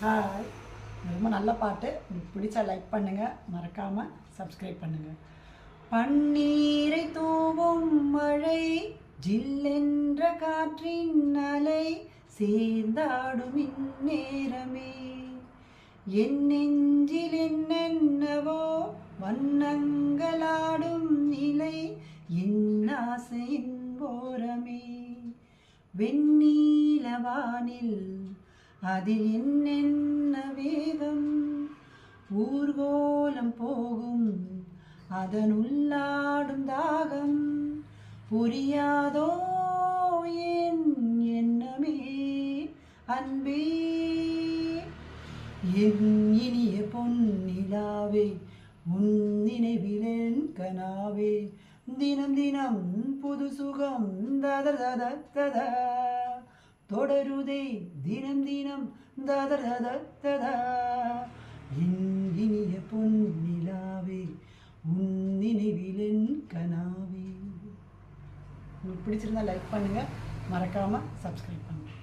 Hi, ரொம்ப நல்ல பாட்டு. உங்களுக்கு பிடிச்சா லைக் பண்ணுங்கள், மறக்காமல் சப்ஸ்கிரைப் பண்ணுங்கள். பன்னீரை தூவும் மழை, ஜில்லென்ற காற்றின் அலை, சேர்ந்தாடும் இந்நேரமே என் நெஞ்சில் என்னென்னவோ வண்ணங்களாடும் நிலை, என் ஆசையின் ஓரமே வெண்ணீலவானில் அதில் என்னென்ன வேகம், ஊர்கோலம் போகும் அதனுள்ளாடும் தாகம், புரியாதோ என் எண்ணமே அன்பே, என் இனிய பொன்னிலாவே, உன் நினைவிலென் கனாவே, தினம் தினம் புது சுகம் ததர் ததர் ததா தொடருதே, தினம் தினம் ததர் ததர் ததா, என் இனிய பொன்னிலாவே, உன் நினைவிலென் கனாவே. உங்களுக்கு பிடிச்சிருந்தா லைக் பண்ணுங்கள், மறக்காமல் சப்ஸ்கிரைப் பண்ணுங்கள்.